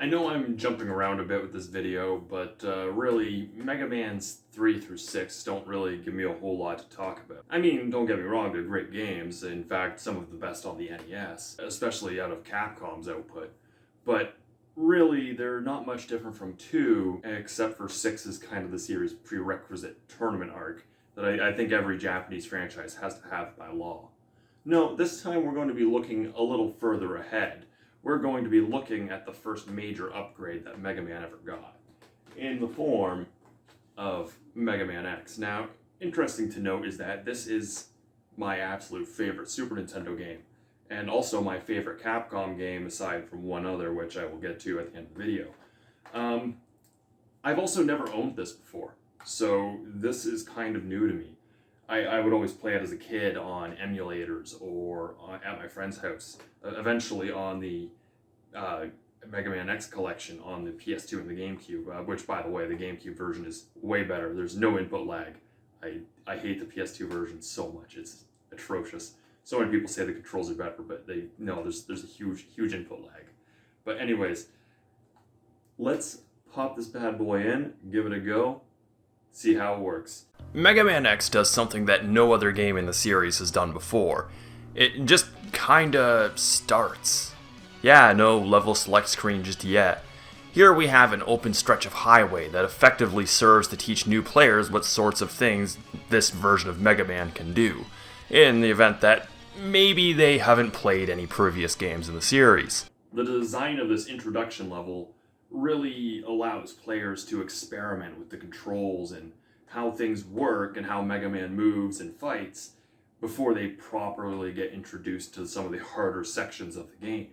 I know I'm jumping around a bit with this video, but really, Mega Man's 3 through 6 don't really give me a whole lot to talk about. I mean, don't get me wrong, they're great games, in fact, some of the best on the NES, especially out of Capcom's output. But really, they're not much different from 2, except for 6 is kind of the series' prerequisite tournament arc that I think every Japanese franchise has to have by law. No, this time we're going to be looking a little further ahead. We're going to be looking at the first major upgrade that Mega Man ever got, in the form of Mega Man X. Now, interesting to note is that this is my absolute favorite Super Nintendo game, and also my favorite Capcom game aside from one other, which I will get to at the end of the video. I've also never owned this before, so this is kind of new to me. I would always play it as a kid on emulators or at my friend's house. Eventually on the Mega Man X collection on the PS2 and the GameCube, which, by the way, the GameCube version is way better. There's no input lag. I hate the PS2 version so much. It's atrocious. So many people say the controls are better, but there's a huge input lag. But anyways, let's pop this bad boy in, give it a go, see how it works. Mega Man X does something that no other game in the series has done before. It just kinda starts. Yeah, no level select screen just yet. Here we have an open stretch of highway that effectively serves to teach new players what sorts of things this version of Mega Man can do, in the event that maybe they haven't played any previous games in the series. The design of this introduction level really allows players to experiment with the controls and how things work and how Mega Man moves and fights before they properly get introduced to some of the harder sections of the game.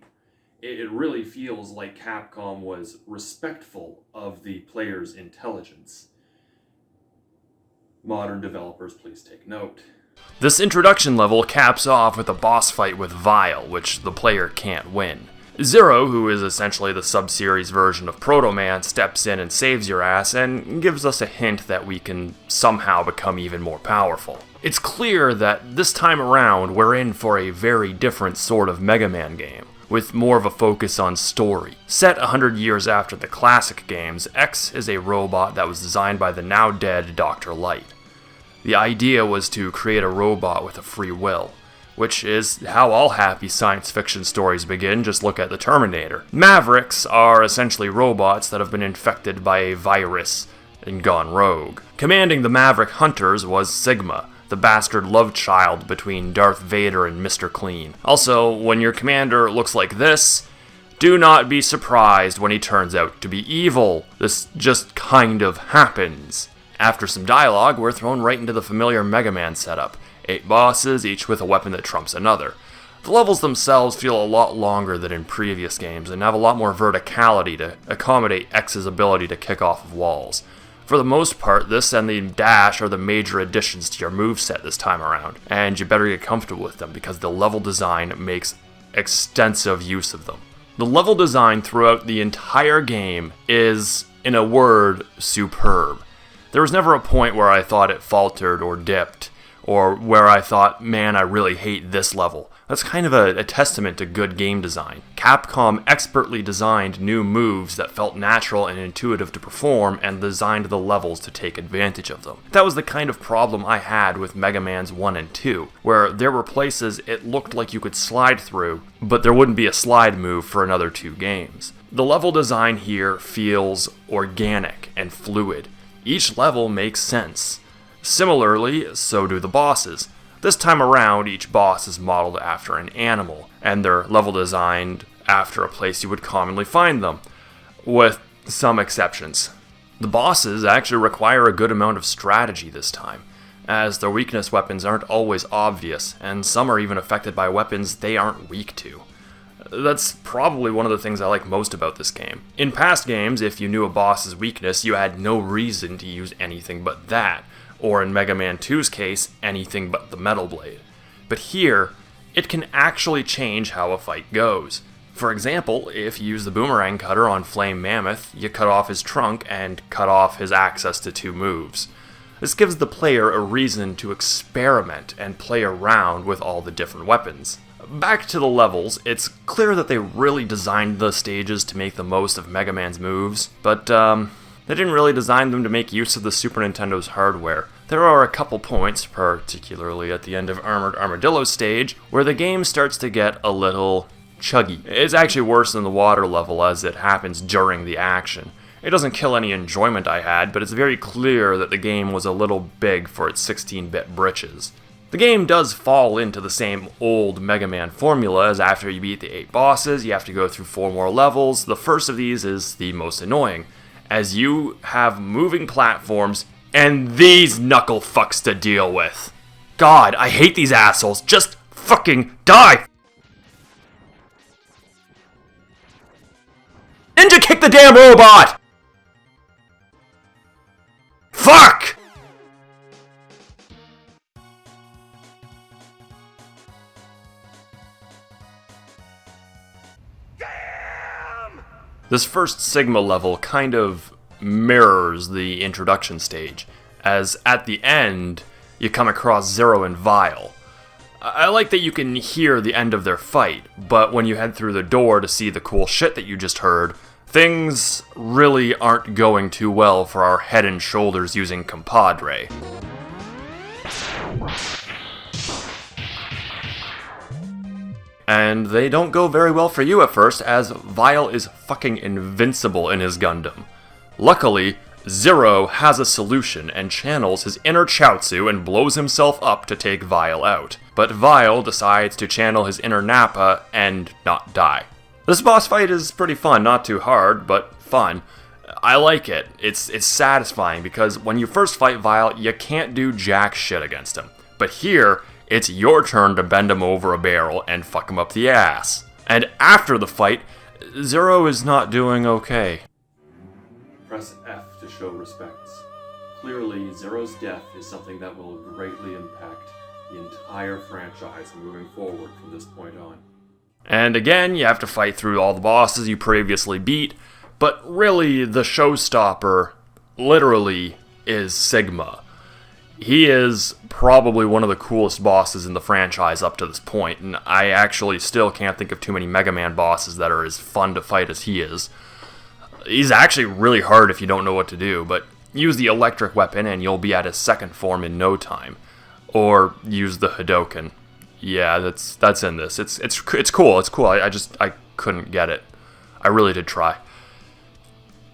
It really feels like Capcom was respectful of the player's intelligence. Modern developers, please take note. This introduction level caps off with a boss fight with Vile, which the player can't win. Zero, who is essentially the sub-series version of Proto Man, steps in and saves your ass and gives us a hint that we can somehow become even more powerful. It's clear that this time around we're in for a very different sort of Mega Man game, with more of a focus on story. Set 100 years after the classic games, X is a robot that was designed by the now dead Dr. Light. The idea was to create a robot with a free will, which is how all happy science fiction stories begin. Just look at the Terminator. Mavericks are essentially robots that have been infected by a virus and gone rogue. Commanding the Maverick Hunters was Sigma, the bastard love child between Darth Vader and Mr. Clean. Also, when your commander looks like this, do not be surprised when he turns out to be evil. This just kind of happens. After some dialogue, we're thrown right into the familiar Mega Man setup. 8 bosses, each with a weapon that trumps another. The levels themselves feel a lot longer than in previous games and have a lot more verticality to accommodate X's ability to kick off of walls. For the most part, this and the dash are the major additions to your moveset this time around, and you better get comfortable with them because the level design makes extensive use of them. The level design throughout the entire game is, in a word, superb. There was never a point where I thought it faltered or dipped, or where I thought, man, I really hate this level. That's kind of a testament to good game design. Capcom expertly designed new moves that felt natural and intuitive to perform and designed the levels to take advantage of them. That was the kind of problem I had with Mega Man's 1 and 2, where there were places it looked like you could slide through, but there wouldn't be a slide move for another 2 games. The level design here feels organic and fluid. Each level makes sense. Similarly, so do the bosses. This time around, each boss is modeled after an animal, and they're level designed after a place you would commonly find them, with some exceptions. The bosses actually require a good amount of strategy this time, as their weakness weapons aren't always obvious, and some are even affected by weapons they aren't weak to. That's probably one of the things I like most about this game. In past games, if you knew a boss's weakness, you had no reason to use anything but that, or in Mega Man 2's case, anything but the Metal Blade. But here, it can actually change how a fight goes. For example, if you use the Boomerang Cutter on Flame Mammoth, you cut off his trunk and cut off his access to 2 moves. This gives the player a reason to experiment and play around with all the different weapons. Back to the levels, it's clear that they really designed the stages to make the most of Mega Man's moves, but they didn't really design them to make use of the Super Nintendo's hardware. There are a couple points, particularly at the end of Armored Armadillo stage, where the game starts to get a little chuggy. It's actually worse than the water level as it happens during the action. It doesn't kill any enjoyment I had, but it's very clear that the game was a little big for its 16-bit britches. The game does fall into the same old Mega Man formula as after you beat the 8 bosses, you have to go through 4 more levels. The first of these is the most annoying, as you have moving platforms and these knuckle fucks to deal with. God, I hate these assholes. Just fucking die! Ninja kick the damn robot! Fuck! This first Sigma level kind of mirrors the introduction stage, as at the end, you come across Zero and Vile. I like that you can hear the end of their fight, but when you head through the door to see the cool shit that you just heard, things really aren't going too well for our head and shoulders using compadre. And they don't go very well for you at first, as Vile is fucking invincible in his Gundam. Luckily, Zero has a solution and channels his inner Chaozu and blows himself up to take Vile out. But Vile decides to channel his inner Nappa and not die. This boss fight is pretty fun, not too hard, but fun. I like it. It's satisfying because when you first fight Vile, you can't do jack shit against him. But here, it's your turn to bend him over a barrel and fuck him up the ass. And after the fight, Zero is not doing okay. Press F to show respects. Clearly, Zero's death is something that will greatly impact the entire franchise moving forward from this point on. And again, you have to fight through all the bosses you previously beat, but really the showstopper, literally, is Sigma. He is probably one of the coolest bosses in the franchise up to this point, and I actually still can't think of too many Mega Man bosses that are as fun to fight as he is. He's actually really hard if you don't know what to do, but use the electric weapon and you'll be at his second form in no time. Or use the Hadoken. Yeah, that's in this. It's cool. It's cool. I couldn't get it. I really did try.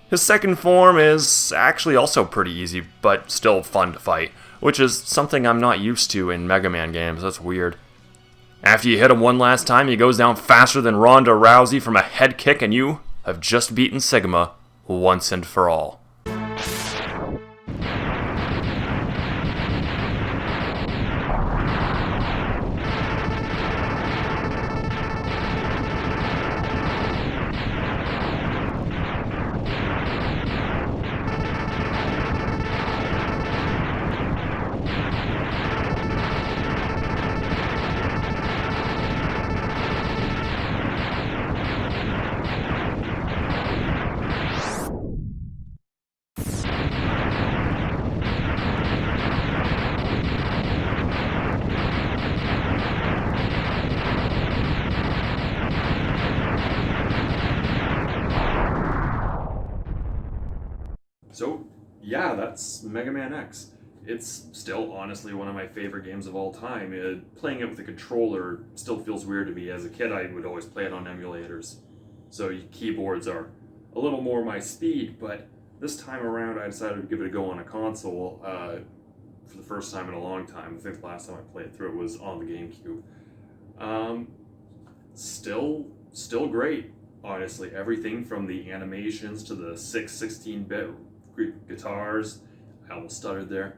His second form is actually also pretty easy, but still fun to fight, which is something I'm not used to in Mega Man games. That's weird. After you hit him one last time, he goes down faster than Ronda Rousey from a head kick, and you have just beaten Sigma once and for all. So, yeah, that's Mega Man X. It's still honestly one of my favorite games of all time. Playing it with a controller still feels weird to me. As a kid, I would always play it on emulators. So keyboards are a little more my speed, but this time around I decided to give it a go on a console for the first time in a long time. I think the last time I played through it was on the GameCube. Still great, honestly. Everything from the animations to the 16-bit guitars. I almost stuttered there.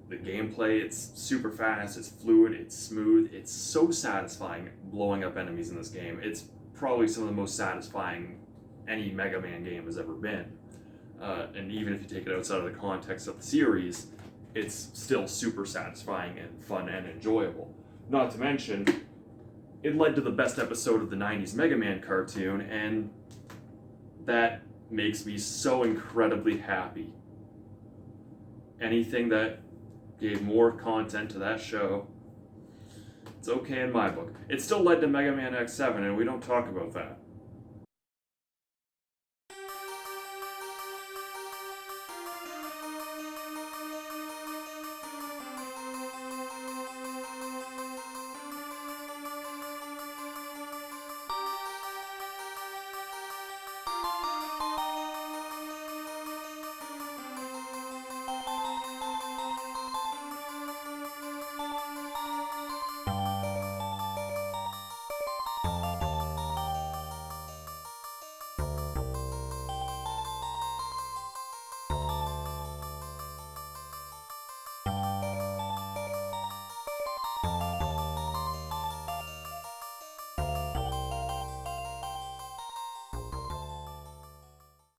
The gameplay, it's super fast, it's fluid, it's smooth, it's so satisfying blowing up enemies in this game. It's probably some of the most satisfying any Mega Man game has ever been. And even if you take it outside of the context of the series, it's still super satisfying and fun and enjoyable. Not to mention, it led to the best episode of the 90s Mega Man cartoon, and that makes me so incredibly happy. Anything that gave more content to that show, It's okay in my book. It still led to Mega Man X7, and we don't talk about that.